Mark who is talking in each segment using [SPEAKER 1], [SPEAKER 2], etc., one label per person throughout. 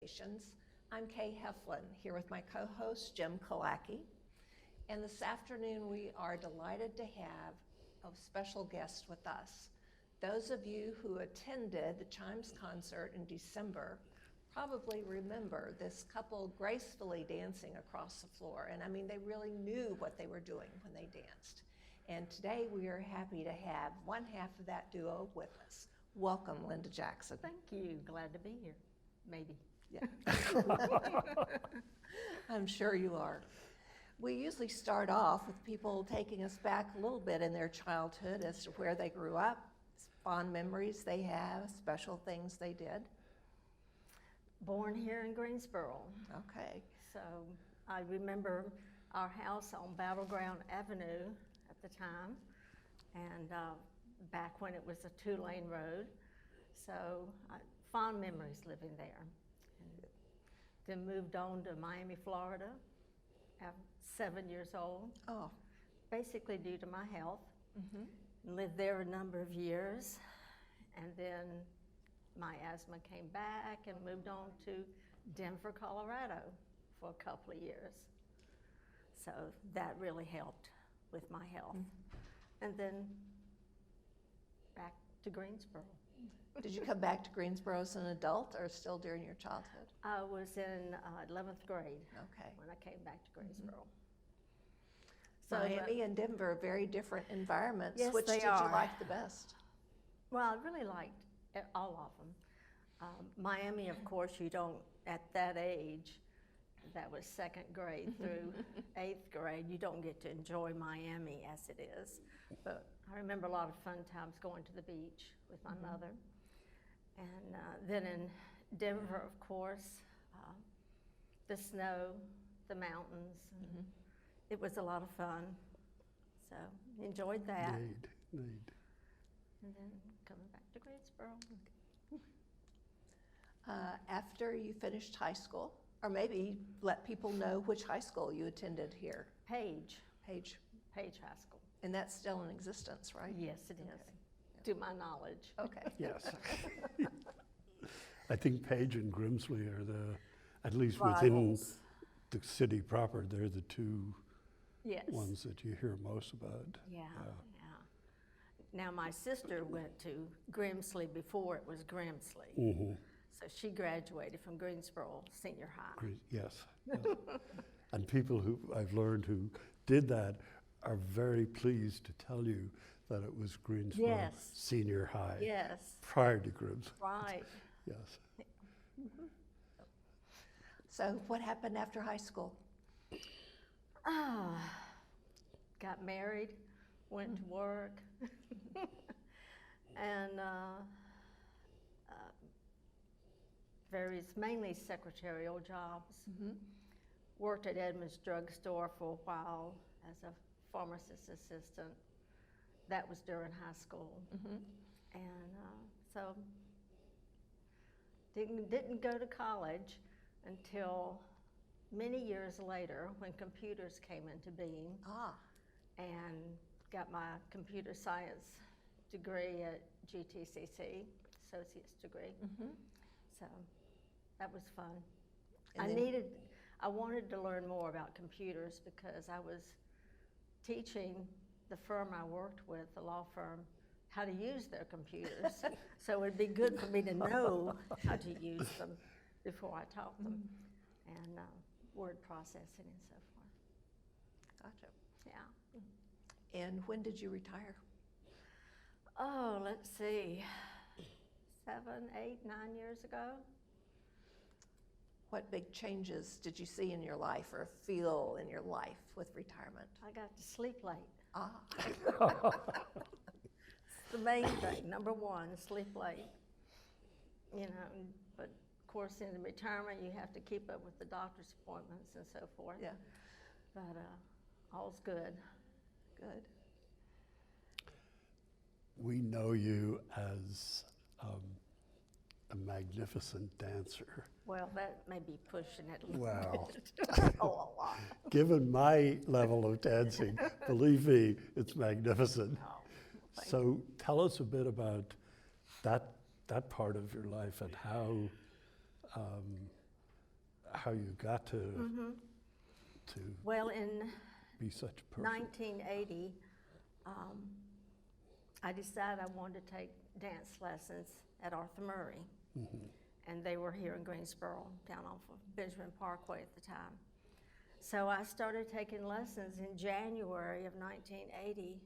[SPEAKER 1] Conversations. I'm Kay Heflin, here with my co-host Jim Kalaki. And this afternoon we are delighted to have a special guest with us. Those of you who attended the Chimes concert in December probably remember this couple gracefully dancing across the floor. And I mean, they really knew what they were doing when they danced. And today we are happy to have one half of that duo with us. Welcome, Linda Jackson.
[SPEAKER 2] Thank you. Glad to be here. Maybe.
[SPEAKER 1] Yeah. I'm sure you are. We usually start off with people taking us back a little bit in their childhood as to where they grew up, fond memories they have, special things they did.
[SPEAKER 2] Born here in Greensboro.
[SPEAKER 1] Okay.
[SPEAKER 2] So I remember our house on Battleground Avenue at the time, and back when it was a two-lane road. So fond memories living there. And then moved on to Miami, Florida, at 7 years old.
[SPEAKER 1] Oh.
[SPEAKER 2] Basically due to my health.
[SPEAKER 1] Mm-hmm.
[SPEAKER 2] Lived there a number of years, and then my asthma came back and moved on to Denver, Colorado for a couple of years. So that really helped with my health.
[SPEAKER 1] Mm-hmm.
[SPEAKER 2] And then back to Greensboro.
[SPEAKER 1] Did you come back to Greensboro as an adult or still during your childhood?
[SPEAKER 2] I was in 11th grade
[SPEAKER 1] Okay.
[SPEAKER 2] when I came back to Greensboro.
[SPEAKER 1] So Miami and Denver are very different environments.
[SPEAKER 2] Yes,
[SPEAKER 1] Which
[SPEAKER 2] they
[SPEAKER 1] did you
[SPEAKER 2] are.
[SPEAKER 1] like the best?
[SPEAKER 2] Well, I really liked all of them. Miami, of course, you don't, at that age, that was second grade through 8th grade, you don't get to enjoy Miami as it is. But I remember a lot of fun times going to the beach with my mother. And then in Denver, of course, the snow, the mountains. It was a lot of fun. So enjoyed that.
[SPEAKER 3] Indeed.
[SPEAKER 2] And then coming back to Greensboro.
[SPEAKER 1] After you finished high school, or maybe let people know which high school you attended here.
[SPEAKER 2] Page
[SPEAKER 1] High
[SPEAKER 2] School.
[SPEAKER 1] And that's still in existence, right?
[SPEAKER 2] Yes, it is,
[SPEAKER 1] Okay.
[SPEAKER 2] to my knowledge.
[SPEAKER 1] Okay.
[SPEAKER 3] Yes. I think Page and Grimsley are at least within
[SPEAKER 2] Rivals.
[SPEAKER 3] the city proper, they're the two
[SPEAKER 2] Yes.
[SPEAKER 3] ones that you hear most about.
[SPEAKER 2] Yeah. Now, my sister went to Grimsley before it was Grimsley.
[SPEAKER 3] Mhm.
[SPEAKER 2] So she graduated from Greensboro Senior High.
[SPEAKER 3] Great, yes. And people who I've learned who did that are very pleased to tell you that it was Greensboro
[SPEAKER 2] Yes.
[SPEAKER 3] Senior High
[SPEAKER 2] Yes,
[SPEAKER 3] prior to Grimsley.
[SPEAKER 2] right.
[SPEAKER 3] Yes.
[SPEAKER 1] So what happened after high school?
[SPEAKER 2] Got married, went to work, and various, mainly secretarial jobs. Worked at Edmunds Drugstore for a while as a pharmacist assistant. That was during high school. And so didn't go to college until many years later when computers came into being, and got my computer science degree at GTCC, associate's degree. So that was fun. I wanted to learn more about computers because I was teaching the firm I worked with, the law firm, how to use their computers. So it'd be good for me to know how to use them before I taught them, and word processing and so forth.
[SPEAKER 1] Gotcha.
[SPEAKER 2] Yeah.
[SPEAKER 1] And when did you retire?
[SPEAKER 2] Oh, let's see, 7, 8, 9 years ago.
[SPEAKER 1] What big changes did you see in your life or feel in your life with retirement?
[SPEAKER 2] I got to sleep late. It's the main thing, number one, sleep late. You know, but of course in retirement you have to keep up with the doctor's appointments and so forth.
[SPEAKER 1] Yeah.
[SPEAKER 2] But all's good.
[SPEAKER 1] Good.
[SPEAKER 3] We know you as a magnificent dancer.
[SPEAKER 2] Well, that may be pushing it a little
[SPEAKER 3] Wow.
[SPEAKER 2] bit. Oh, a lot.
[SPEAKER 3] Given my level of dancing, believe me, it's magnificent.
[SPEAKER 2] Oh, thank
[SPEAKER 3] So tell us a bit about that part of your life and how how you got to
[SPEAKER 2] Well, in
[SPEAKER 3] be such a person.
[SPEAKER 2] 1980, I decided I wanted to take dance lessons at Arthur Murray. And they were here in Greensboro, down off of Benjamin Parkway at the time. So I started taking lessons in January of 1980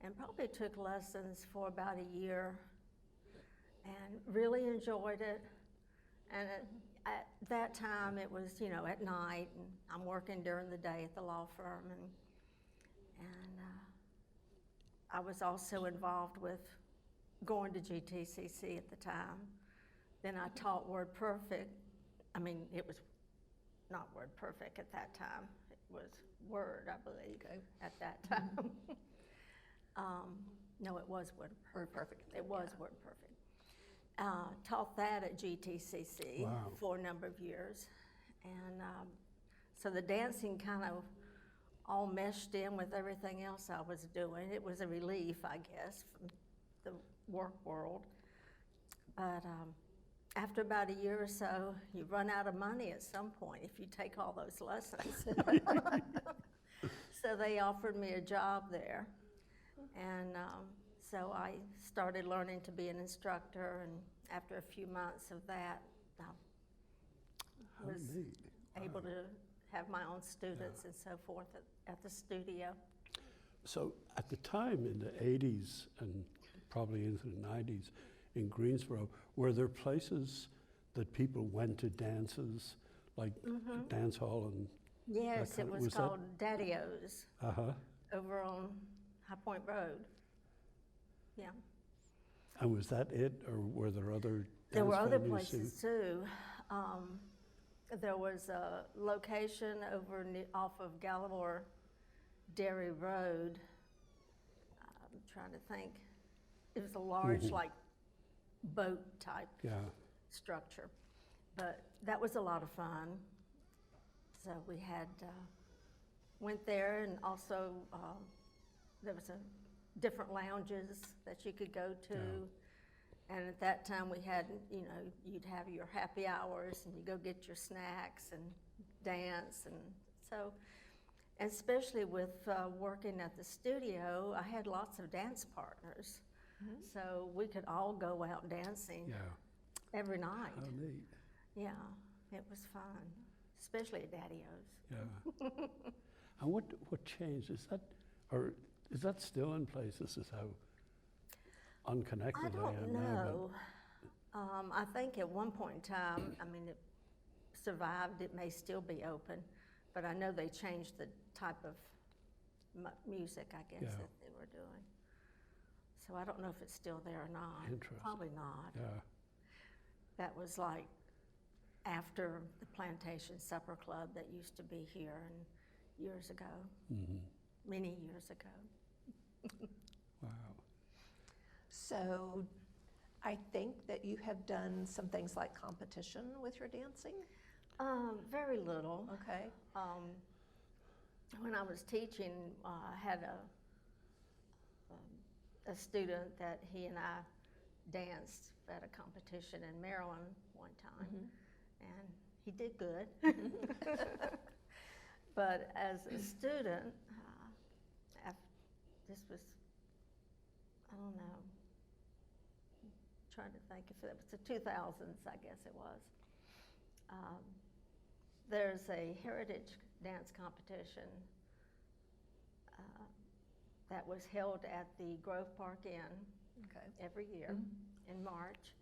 [SPEAKER 2] and probably took lessons for about a year and really enjoyed it. And at that time, it was, you know, at night, and I'm working during the day at the law firm, and I was also involved with going to GTCC at the time. Then I taught WordPerfect. I mean, it was not WordPerfect at that time. It was Word, I believe, at that time. No, it was WordPerfect. It was WordPerfect. Taught that at GTCC
[SPEAKER 3] Wow.
[SPEAKER 2] for a number of years. And so the dancing kind of all meshed in with everything else I was doing. It was a relief, I guess, from the work world. But after about a year or so, you run out of money at some point if you take all those lessons. So they offered me a job there. And so I started learning to be an instructor, and after a few months of that, I
[SPEAKER 3] How
[SPEAKER 2] was
[SPEAKER 3] neat.
[SPEAKER 2] able to have my own students and so forth at the studio.
[SPEAKER 3] So at the time in the 80s and probably into the 90s in Greensboro, were there places that people went to dances, like dance hall and,
[SPEAKER 2] Yes,
[SPEAKER 3] kind
[SPEAKER 2] it
[SPEAKER 3] of-
[SPEAKER 2] was
[SPEAKER 3] was that-
[SPEAKER 2] called Daddy-O's
[SPEAKER 3] uh-huh.
[SPEAKER 2] over on High Point Road. Yeah.
[SPEAKER 3] And was that it, or were there other
[SPEAKER 2] There were
[SPEAKER 3] dance
[SPEAKER 2] other
[SPEAKER 3] venues
[SPEAKER 2] places too. There was a location over off of Gallimore Dairy Road. I'm trying to think. It was a large, like, boat type
[SPEAKER 3] Yeah,
[SPEAKER 2] structure. But that was a lot of fun. So we had, went there, and also there was different lounges that you could go to. And at that time we had, you know, you'd have your happy hours and you go get your snacks and dance. And so, especially with working at the studio, I had lots of dance partners. So we could all go out dancing
[SPEAKER 3] yeah.
[SPEAKER 2] every night.
[SPEAKER 3] How neat.
[SPEAKER 2] Yeah, it was fun, especially at Daddy-O's.
[SPEAKER 3] Yeah. And what changed? Is that still in place? This is how unconnected
[SPEAKER 2] I
[SPEAKER 3] I
[SPEAKER 2] don't
[SPEAKER 3] am now.
[SPEAKER 2] know. I think at one point in time, I mean, it survived, it may still be open, but I know they changed the type of music, I guess,
[SPEAKER 3] Yeah.
[SPEAKER 2] that they were doing. So I don't know if it's still there or not.
[SPEAKER 3] Interesting.
[SPEAKER 2] Probably not.
[SPEAKER 3] Yeah.
[SPEAKER 2] That was like after the Plantation Supper Club that used to be here and years ago, many years ago.
[SPEAKER 3] Wow.
[SPEAKER 1] So I think that you have done some things like competition with your dancing?
[SPEAKER 2] Very little.
[SPEAKER 1] Okay.
[SPEAKER 2] When I was teaching, I had a student that he and I danced at a competition in Maryland one time, and he did good. But as a student, this was, I don't know, trying to think if it was the 2000s, I guess it was. There's a heritage dance competition that was held at the Grove Park Inn
[SPEAKER 1] Okay.
[SPEAKER 2] every year in March.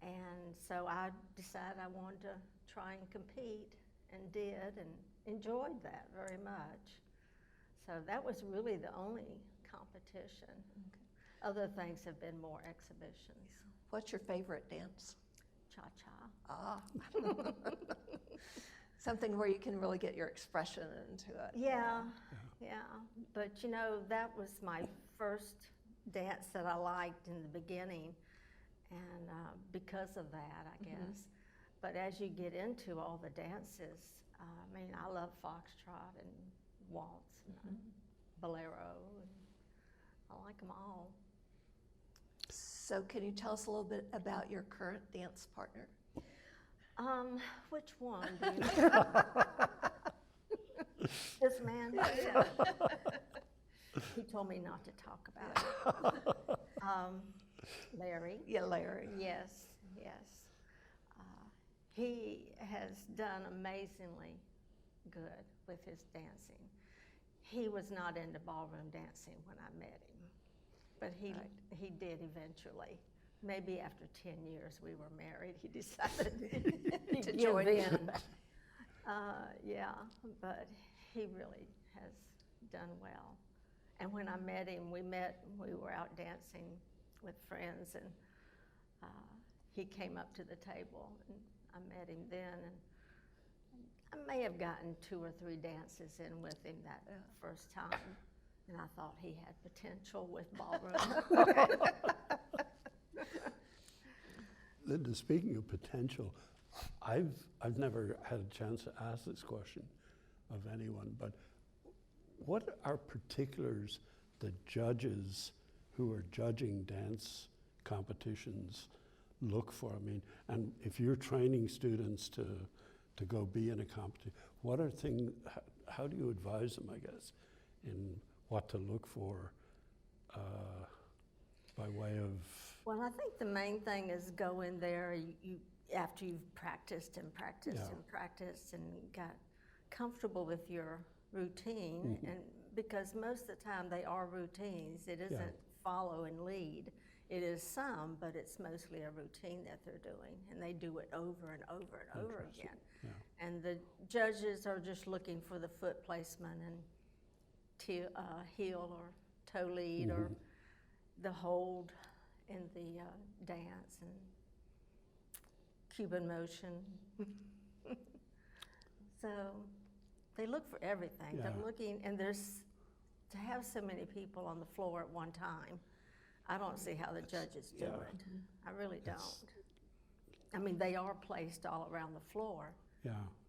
[SPEAKER 2] And so I decided I wanted to try and compete, and did, and enjoyed that very much. So that was really the only competition. Other things have been more exhibitions.
[SPEAKER 1] What's your favorite dance?
[SPEAKER 2] Cha-cha.
[SPEAKER 1] Ah. Something where you can really get your expression into it.
[SPEAKER 2] Yeah. But you know, that was my first dance that I liked in the beginning, and because of that, I guess. But as you get into all the dances, I mean, I love foxtrot and waltz and bolero, and I like them all.
[SPEAKER 1] So can you tell us a little bit about your current dance partner?
[SPEAKER 2] Which one? Do you know? This man? He told me not to talk about it. Larry.
[SPEAKER 1] Yeah, Larry.
[SPEAKER 2] Yes, yes. He has done amazingly good with his dancing. He was not into ballroom dancing when I met him, but he did eventually. Maybe after 10 years we were married, he decided to join in. Yeah, but he really has done well. And when I met him, we were out dancing with friends, and he came up to the table, and I met him then, and I may have gotten 2 or 3 dances in with him that first time, and I thought he had potential with ballroom.
[SPEAKER 3] Linda, speaking of potential, I've never had a chance to ask this question of anyone, but what are particulars that judges who are judging dance competitions look for? I mean, and if you're training students to go be in a competition, what are things, how do you advise them, I guess, in what to look for by way of?
[SPEAKER 2] Well, I think the main thing is go in there, you after you've practiced and practiced and practiced and got comfortable with your routine, and because most of the time they are routines, it isn't follow and lead. It is some, but it's mostly a routine that they're doing, and they do it over and over and over again.
[SPEAKER 3] Yeah.
[SPEAKER 2] And the judges are just looking for the foot placement and heel or toe lead or the hold in the dance and Cuban motion. So they look for everything. They're looking, and to have so many people on the floor at one time, I don't see how the judges do it. I really don't. I mean, they are placed all around the floor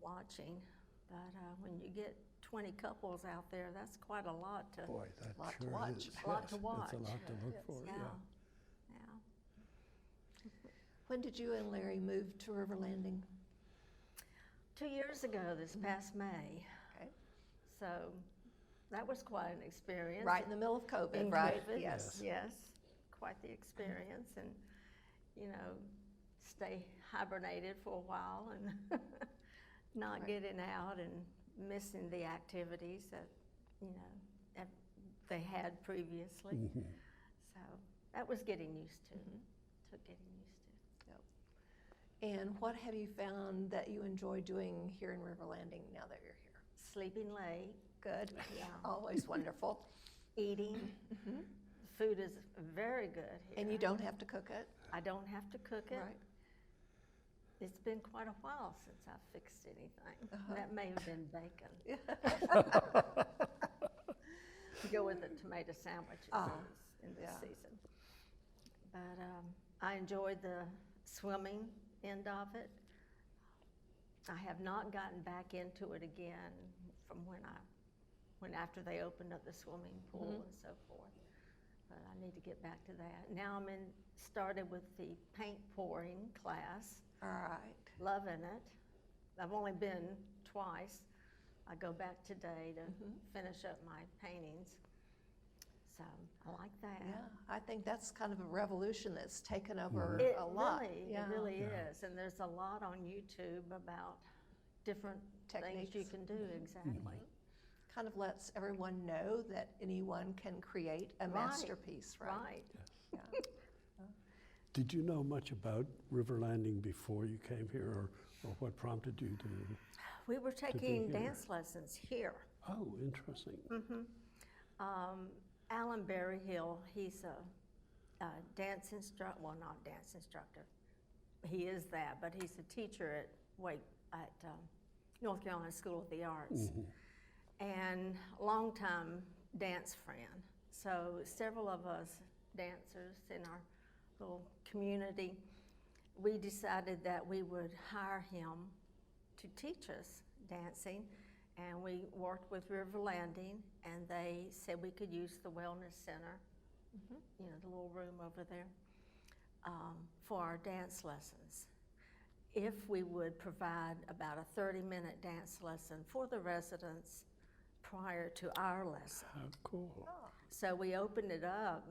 [SPEAKER 2] watching, but when you get 20 couples out there, that's quite a lot to,
[SPEAKER 3] Boy, that
[SPEAKER 1] lot
[SPEAKER 3] sure
[SPEAKER 1] to watch.
[SPEAKER 3] is.
[SPEAKER 2] A lot to watch.
[SPEAKER 3] It's a lot to look for,
[SPEAKER 2] Yeah.
[SPEAKER 1] When did you and Larry move to River Landing?
[SPEAKER 2] 2 years ago, this past May.
[SPEAKER 1] Okay.
[SPEAKER 2] So that was quite an experience.
[SPEAKER 1] Right in the middle of COVID,
[SPEAKER 2] In
[SPEAKER 1] right?
[SPEAKER 2] COVID,
[SPEAKER 1] Yes.
[SPEAKER 2] yes, quite the experience, and stay hibernated for a while and not getting out and missing the activities that they had previously. So that was getting used to. Took getting used to.
[SPEAKER 1] And what have you found that you enjoy doing here in River Landing now that you're here?
[SPEAKER 2] Sleeping late.
[SPEAKER 1] Good.
[SPEAKER 2] Yeah.
[SPEAKER 1] Always wonderful.
[SPEAKER 2] Eating. The food is very good here.
[SPEAKER 1] And you don't have to cook it?
[SPEAKER 2] I don't have to cook it.
[SPEAKER 1] Right.
[SPEAKER 2] It's been quite a while since I've fixed anything. That may have been bacon. To go with the tomato sandwiches in this season. But I enjoyed the swimming end of it. I have not gotten back into it again from when after they opened up the swimming pool and so forth. But I need to get back to that. Now I'm started with the paint pouring class.
[SPEAKER 1] All right.
[SPEAKER 2] Loving it. I've only been twice. I go back today to finish up my paintings. So I like that.
[SPEAKER 1] Yeah, I think that's kind of a revolution that's taken over
[SPEAKER 2] It
[SPEAKER 1] a lot.
[SPEAKER 2] It really is. And there's a lot on YouTube about different things you
[SPEAKER 1] Techniques.
[SPEAKER 2] can do, exactly.
[SPEAKER 1] Kind of lets everyone know that anyone can create a masterpiece, right?
[SPEAKER 2] Right.
[SPEAKER 1] Yeah.
[SPEAKER 3] Did you know much about River Landing before you came here, or what prompted you to?
[SPEAKER 2] We were taking
[SPEAKER 3] here.
[SPEAKER 2] dance lessons here.
[SPEAKER 3] Oh, interesting.
[SPEAKER 2] Alan Berryhill, he's a dance instructor, well, not dance instructor. He is that, but he's a teacher at North Carolina School of the Arts. And a longtime dance friend. So several of us dancers in our little community, we decided that we would hire him to teach us dancing. And we worked with River Landing, and they said we could use the Wellness Center, the little room over there, for our dance lessons. if we would provide about a 30-minute dance lesson for the residents prior to our lesson.
[SPEAKER 3] How cool.
[SPEAKER 2] So we opened it up.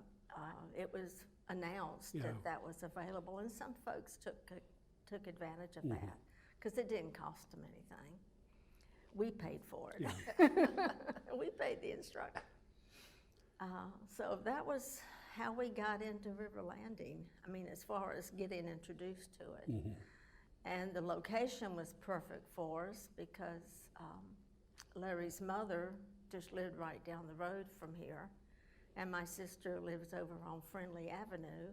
[SPEAKER 2] It was announced
[SPEAKER 3] Yeah.
[SPEAKER 2] that was available, and some folks took advantage of that because it didn't cost them anything. We paid for it. We paid the instructor. So that was how we got into River Landing. I mean, as far as getting introduced to it. And the location was perfect for us because Larry's mother just lived right down the road from here. And my sister lives over on Friendly Avenue.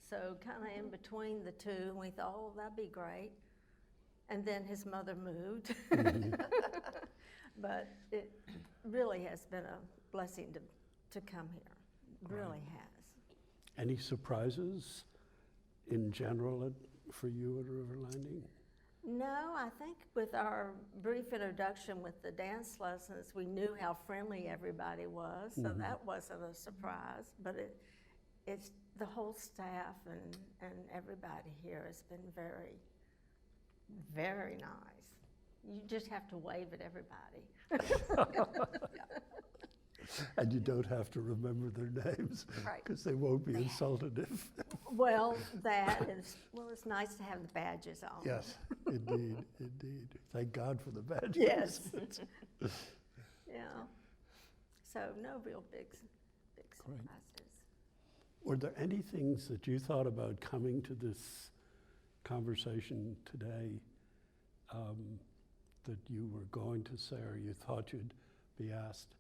[SPEAKER 2] So kind of in between the two, we thought, oh, that'd be great. And then his mother moved. But it really has been a blessing to come here. It really has.
[SPEAKER 3] Any surprises in general for you at River Landing?
[SPEAKER 2] No, I think with our brief introduction with the dance lessons, we knew how friendly everybody was, so that wasn't a surprise. But it's the whole staff and everybody here has been very, very nice. You just have to wave at everybody.
[SPEAKER 3] And you don't have to remember their names,
[SPEAKER 1] Right.
[SPEAKER 3] because they won't be insulted if.
[SPEAKER 2] Well, it's nice to have the badges on.
[SPEAKER 3] Yes, indeed, indeed. Thank God for the badges.
[SPEAKER 2] Yes. Yeah. So no real big surprises.
[SPEAKER 3] Were there any things that you thought about coming to this conversation today that you were going to say or you thought you'd be asked?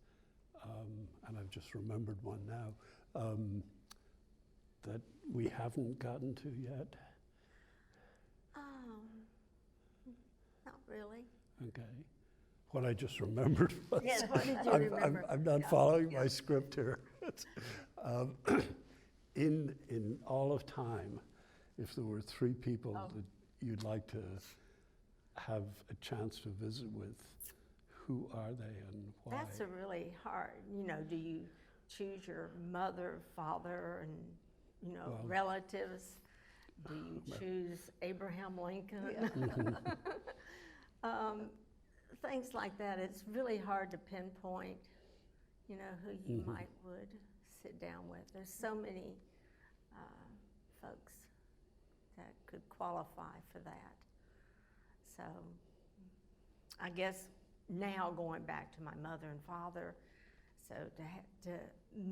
[SPEAKER 3] And I've just remembered one now, that we haven't gotten to yet.
[SPEAKER 2] Not really.
[SPEAKER 3] Okay. What I just remembered was,
[SPEAKER 2] Yes, what did you remember?
[SPEAKER 3] I'm not following my script here. In all of time, if there were 3 people that you'd like to have a chance to visit with, who are they and why?
[SPEAKER 2] That's a really hard, do you choose your mother, father, and,
[SPEAKER 3] Well,
[SPEAKER 2] relatives? Do you choose Abraham Lincoln? Things like that. It's really hard to pinpoint, who you would sit down with. There's so many folks that could qualify for that. So I guess now going back to my mother and father, so to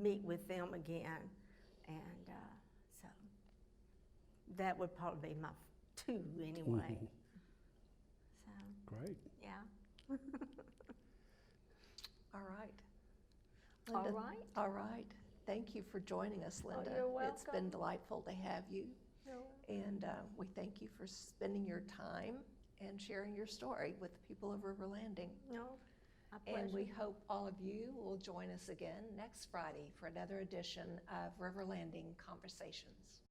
[SPEAKER 2] meet with them again, and so that would probably be my 2 anyway. So
[SPEAKER 3] Great.
[SPEAKER 2] yeah.
[SPEAKER 1] All right.
[SPEAKER 2] All
[SPEAKER 1] Linda,
[SPEAKER 2] right.
[SPEAKER 1] All right. Thank you for joining us, Linda.
[SPEAKER 2] you're
[SPEAKER 1] It's been
[SPEAKER 2] welcome.
[SPEAKER 1] delightful to have you. And we thank you for spending your time and sharing your story with the people of River Landing.
[SPEAKER 2] No, my
[SPEAKER 1] And we
[SPEAKER 2] pleasure.
[SPEAKER 1] hope all of you will join us again next Friday for another edition of River Landing Conversations.